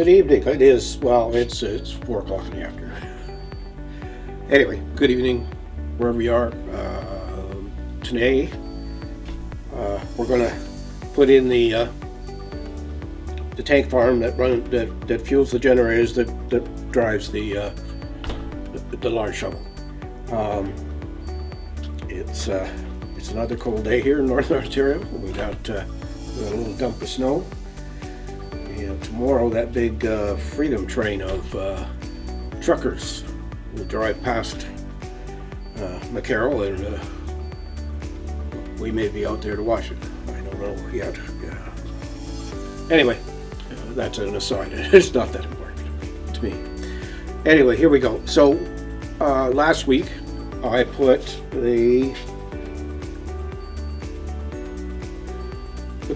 evening. It is, well, it's 4 o'clock in the afternoon. Anyway, good evening, wherever you are. Today, we're going to put in the tank farm that fuels the generators that drives the large shovel. It's another cold day here in Northern Ontario. We got a little dump of snow. And tomorrow, that big freedom train of truckers will drive past McCarroll, and we may be out there to watch it. I don't know yet. Yeah. Anyway, that's an aside. It's not that important to me. Anyway, here we go. So last week, I put the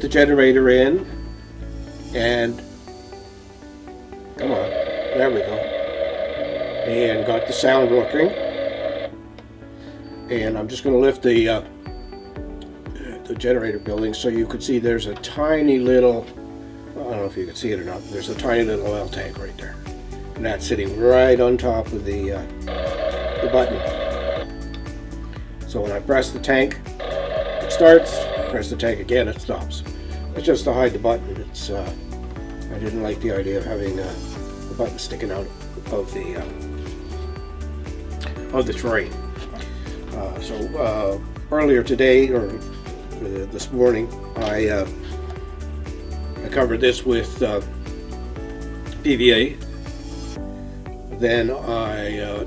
generator in, and come on, there we go, and got the sound working. And I'm just going to lift the generator building so you could see there's a tiny little, I don't know if you can see it or not, but there's a tiny little oil tank right there, and that's sitting right on top of the button. So when I press the tank, it starts. Press the tank again, it stops. It's just to hide the button. It's I didn't like the idea of having the button sticking out of the tray. So earlier today, or this morning, I covered this with PVA. Then I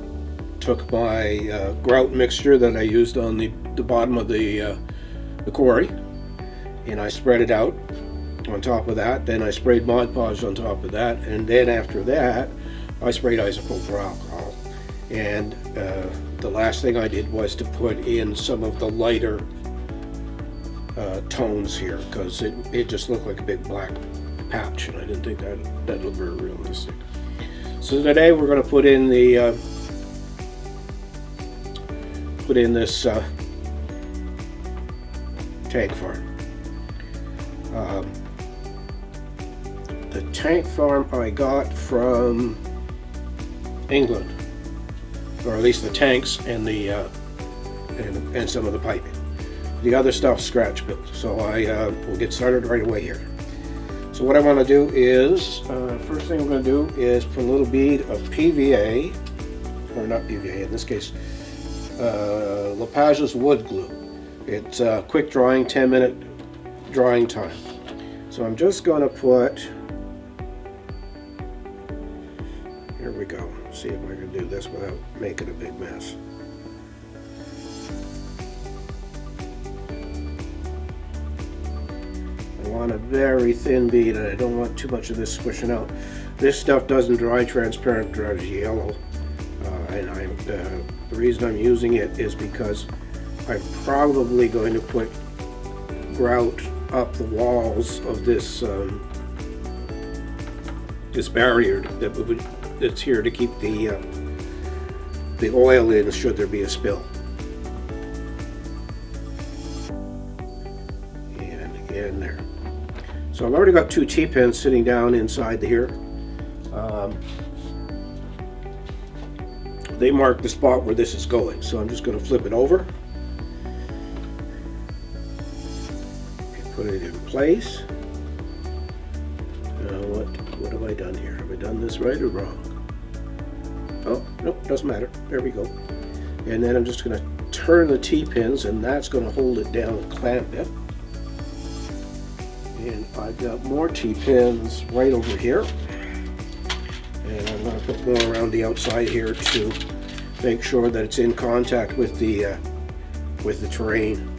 took my grout mixture that I used on the bottom of the quarry, and I spread it out on top of that. Then I sprayed Mod Podge on top of that, and then after that I sprayed isopropyl alcohol. And the last thing I did was to put in some of the lighter tones here, because it just looked like a big black patch, and I didn't think that looked very realistic. So today we're going to put in this tank farm. The tank farm I got from England, or at least the tanks and the and some of the piping. The other stuff's scratch built, so I will get started right away here. So what I want to do is, first thing I'm going to do is put a little bead of PVA, or not PVA in this case, Lepage's wood glue. It's quick drying, 10-minute drying time. So I'm just going to put, here we go, see if I can do this without making a big mess. I want a very thin bead, and I don't want too much of this squishing out. This stuff doesn't dry transparent, dries yellow, and the reason I'm using it is because I'm probably going to put grout up the walls of this this barrier that's here to keep the oil in should there be a spill. And again there. So I've already got 2 T-pins sitting down inside here. They mark the spot where this is going, so I'm just going to flip it over. Put it in place. Now what have I done here? Have I done this right or wrong? Oh, nope, doesn't matter. There we go. And then I'm just going to turn the T-pins, and that's going to hold it down and clamp it. And I've got more T-pins right over here. And I'm going to put more around the outside here to make sure that it's in contact with the terrain.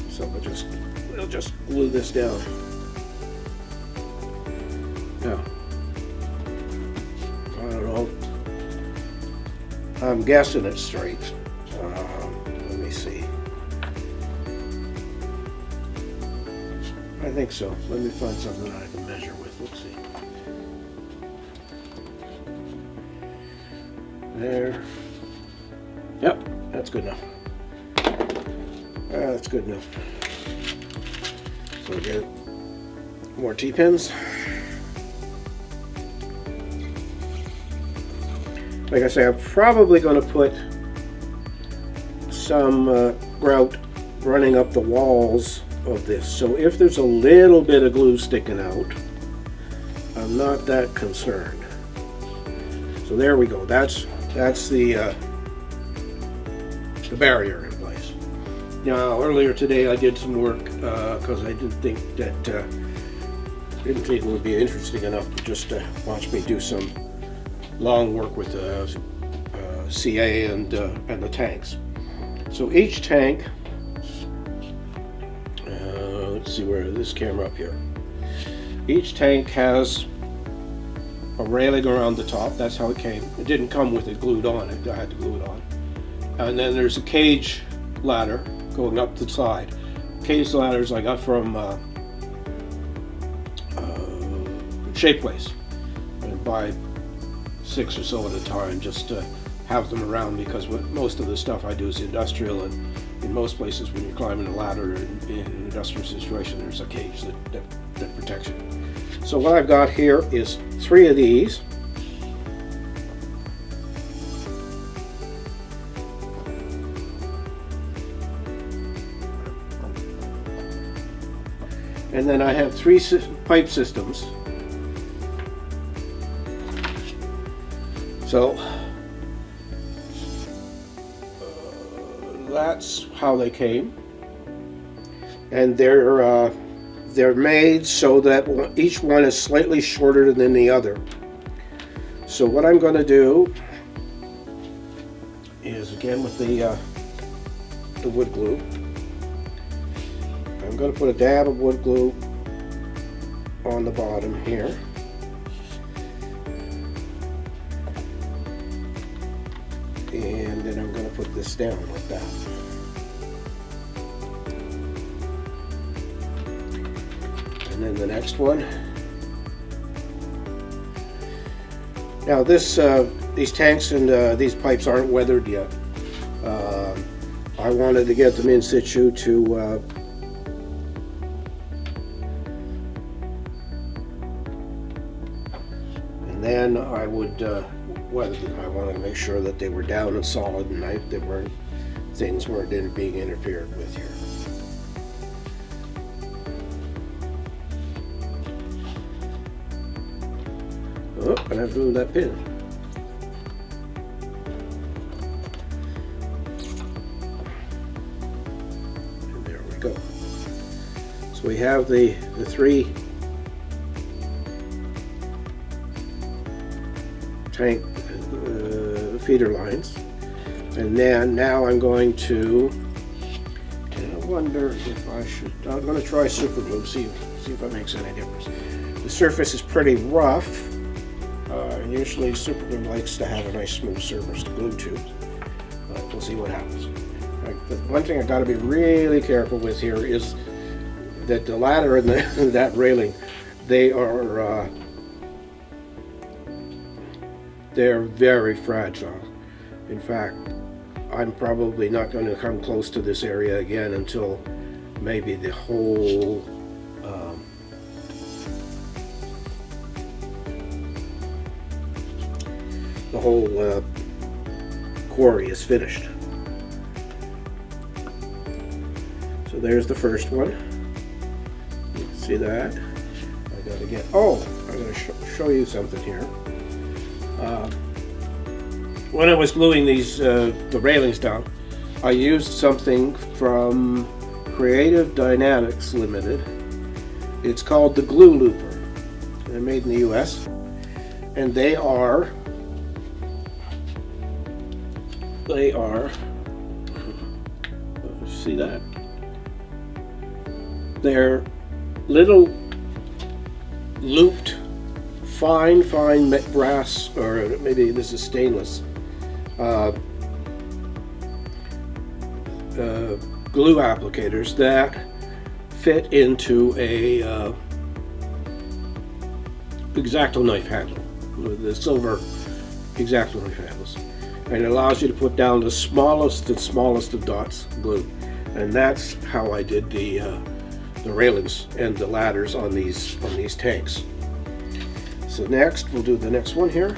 So we'll just glue this down. Now, I don't know. I'm guessing it's straight. Let me see. I think so. Let me find something that I can measure with. Let's see. There. Yep, that's good enough. That's good enough. So we get more T-pins. like I say, I'm probably going to put some grout running up the walls of this. So if there's a little bit of glue sticking out, I'm not that concerned. So there we go. That's the barrier in place. Now earlier today I did some work because I didn't think it would be interesting enough to just watch me do some long work with CA and the tanks. So each tank, let's see where this camera up here. Each tank has a railing around the top. That's how it came. It didn't come with it glued on. I had to glue it on. And then there's a cage ladder going up the side. Cage ladders I got from Shapeways. I buy 6 or so at a time just to have them around, because most of the stuff I do is industrial, and in most places when you're climbing a ladder in an industrial situation, there's a cage that protects you. So what I've got here is 3 of these. And then I have 3 pipe systems. So that's how they came, and they're made so that each one is slightly shorter than the other. So what I'm going to do is, again with the wood glue, I'm going to put a dab of wood glue on the bottom here. And then I'm going to put this down like that. And then the next one. Now these tanks and these pipes aren't weathered yet. I wanted to get them in situ to and then I would weather them. I wanted to make sure that they were down and solid, and things weren't being interfered with here. Oh, and I've ruined that pin. And there we go. So we have the 3 tank feeder lines, and then now I'm going to, I wonder if I'm going to try super glue, see if that makes any difference. The surface is pretty rough. Usually super glue likes to have a nice smooth surface to glue to, but we'll see what happens. The one thing I've got to be really careful with here is that the ladder and that railing, they're very fragile. In fact, I'm probably not going to come close to this area again until maybe the whole quarry is finished. So there's the first one. You can see that. I gotta get. Oh, I'm going to show you something here. When I was gluing these the railings down, I used something from Creative Dynamics Limited. It's called the Glue Looper. They're made in the US, and they are see that? They're little looped fine brass, or maybe this is stainless, glue applicators that fit into a X-Acto knife handle, the silver X-Acto knife handles, and it allows you to put down the smallest of dots glue, and that's how I did the railings and the ladders on these tanks. So next, we'll do the next one here.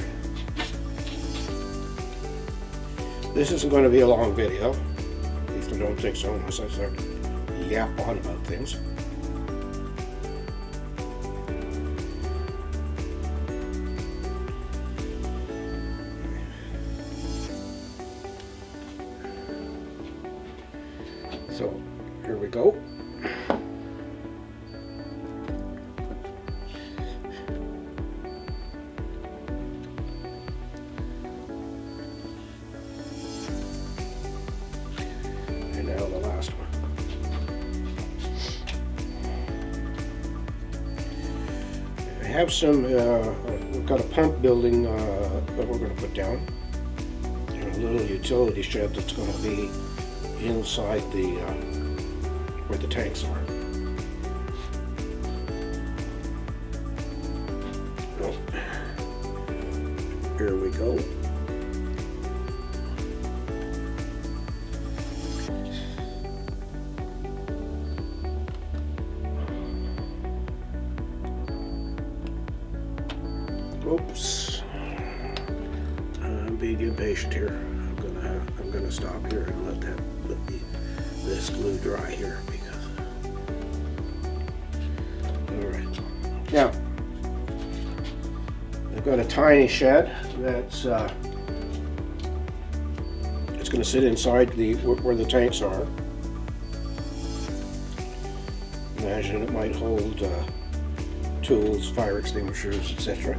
this isn't going to be a long video. At least I don't think so, unless I start to yap on about things. So, here we go. And now the last one. I have some, we've got a pump building that we're going to put down. And a little utility shed that's going to be inside the where the tanks are. Oh. Here we go. Oops. I'm being impatient here. I'm gonna stop here and let this glue dry here because. All right. Now I've got a tiny shed that's it's going to sit inside where the tanks are. Imagine it might hold tools, fire extinguishers, etc.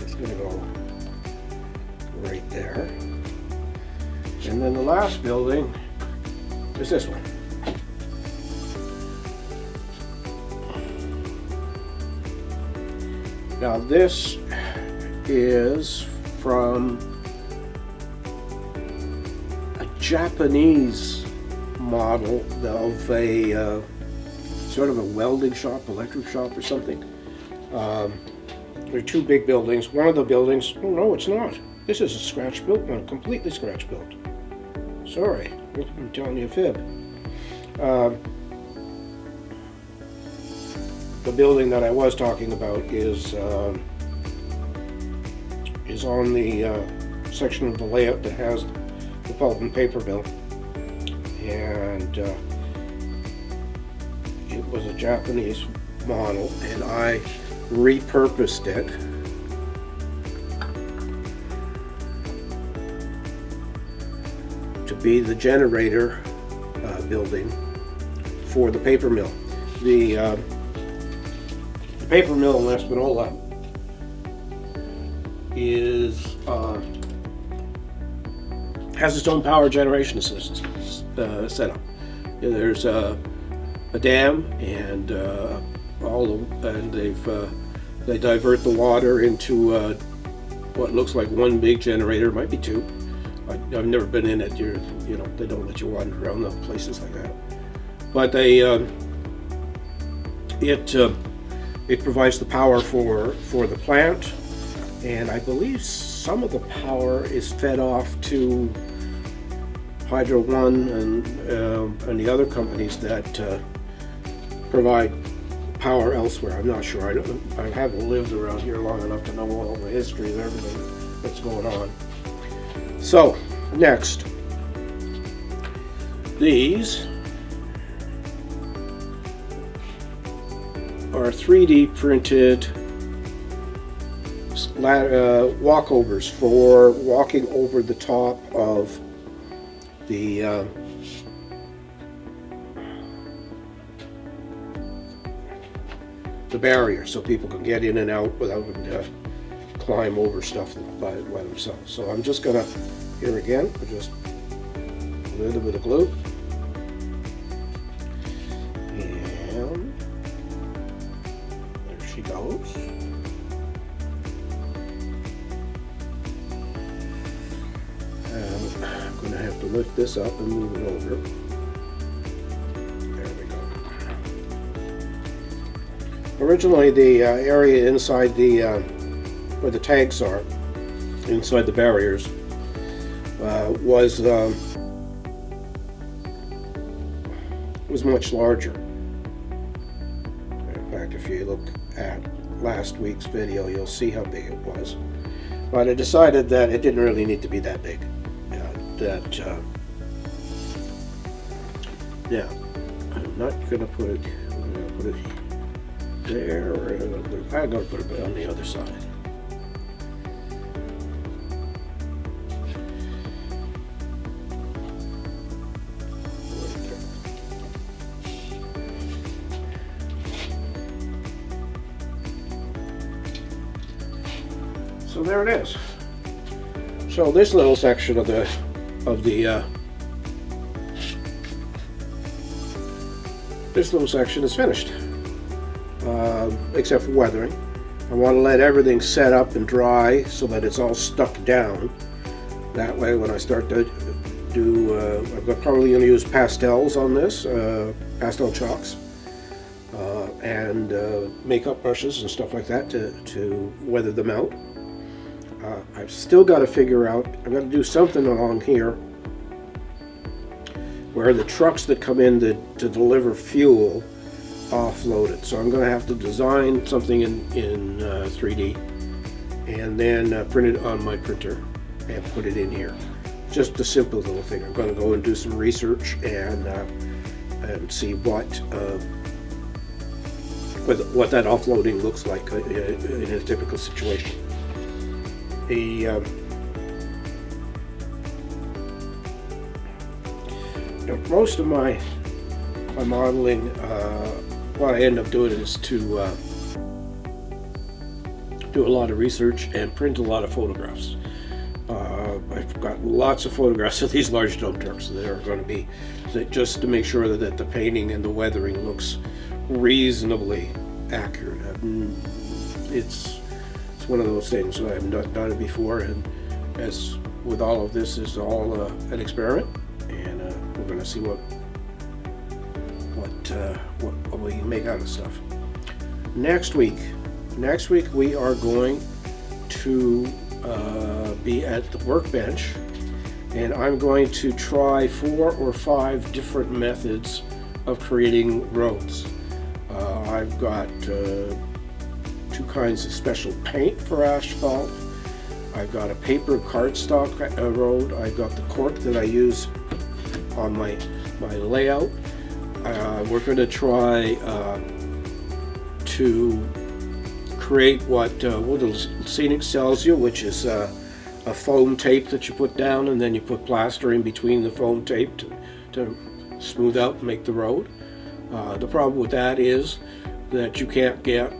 It's going to go right there. And then the last building is this one. Now this is from a Japanese model of a sort of a welding shop, electric shop or something. There are two big buildings. One of the buildings, oh no, it's not. This is a scratch built one, completely scratch built. Sorry, I'm telling you a fib. The building that I was talking about is on the section of the layout that has the pulp and paper mill, and it was a Japanese model, and I repurposed it to be the generator building for the paper mill. The paper mill in Espanola is has its own power generation system setup. There's a dam, and they divert the water into what looks like one big generator. It might be two. I've never been in it. You know, they don't let you wander around the places like that. But it provides the power for the plant, and I believe some of the power is fed off to Hydro One and the other companies that provide power elsewhere. I'm not sure. I haven't lived around here long enough to know all the history of everything that's going on. So, next, these are 3D printed walkovers for walking over the top of the barrier, so people can get in and out without having to climb over stuff by themselves. So I'm just gonna, here again, just a little bit of glue, and there she goes. And I'm gonna have to lift this up and move it over. There we go. Originally, the area inside the where the tanks are, inside the barriers, was much larger. In fact, if you look at last week's video, you'll see how big it was. But I decided that it didn't really need to be that big. that now I'm not gonna put it. I'm gonna put it there. I'm gonna put it on the other side. So there it is. So this little section of the this little section is finished, except for weathering. I want to let everything set up and dry so that it's all stuck down. That way, when I start to do, I'm probably going to use pastels on this, pastel chalks, and makeup brushes and stuff like that to weather them out. I've still got to figure out, I've got to do something along here where the trucks that come in to deliver fuel offload it. So I'm going to have to design something in 3D and then print it on my printer and put it in here. Just a simple little thing. I'm going to go and do some research and see what that offloading looks like in a typical situation. Most of my modeling, what I end up doing is to do a lot of research and print a lot of photographs. I've got lots of photographs of these large dump trucks that are going to be just to make sure that the painting and the weathering looks reasonably accurate. It's one of those things. I have not done it before, and as with all of this, is all an experiment, and we're going to see what we can make out of stuff. Next week we are going to be at the workbench, and I'm going to try 4 or 5 different methods of creating roads. I've got 2 kinds of special paint for asphalt. I've got a paper cardstock road. I've got the cork that I use on my layout. We're going to try to create what Scenic sells you, which is a foam tape that you put down, and then you put plaster in between the foam tape to smooth out and make the road. The problem with that is that you can't get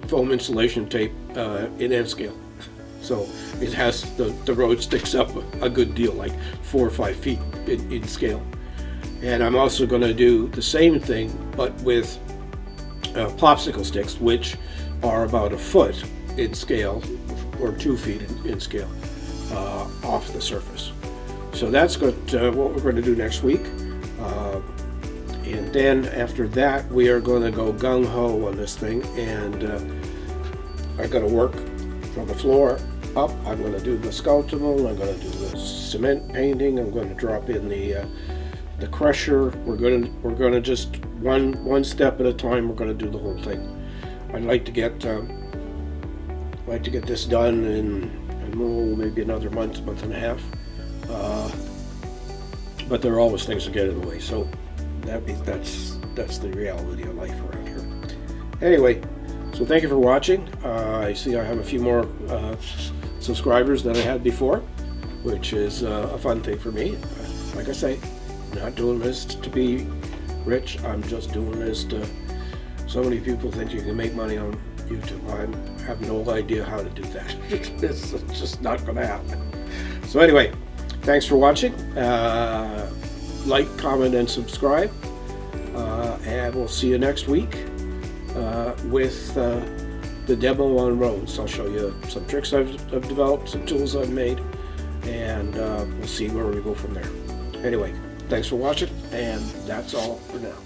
foam insulation tape in N scale. So it has, the road sticks up a good deal, like 4 or 5 feet in scale. And I'm also going to do the same thing, but with popsicle sticks, which are about 1 foot in scale, or 2 feet in scale, off the surface. So that's what we're going to do next week. And then after that, we are going to go gung-ho on this thing, and I'm going to work from the floor up. I'm going to do the skeletal, I'm going to do the cement painting, I'm going to drop in the crusher. We're going to just one step at a time. We're going to do the whole thing. I'd like to get this done in maybe another month and a half. But there are always things that get in the way. So that's the reality of life around here. Anyway, so thank you for watching. I see I have a few more subscribers than I had before, which is a fun thing for me. Like I say, I'm not doing this to be rich. I'm just doing this to. So many people think you can make money on YouTube. I have no idea how to do that. It's just not going to happen. So anyway, thanks for watching. Like, comment, and subscribe. And we'll see you next week with the demo on roads. I'll show you some tricks I've developed, some tools I've made, and we'll see where we go from there. Anyway, thanks for watching, and that's all for now.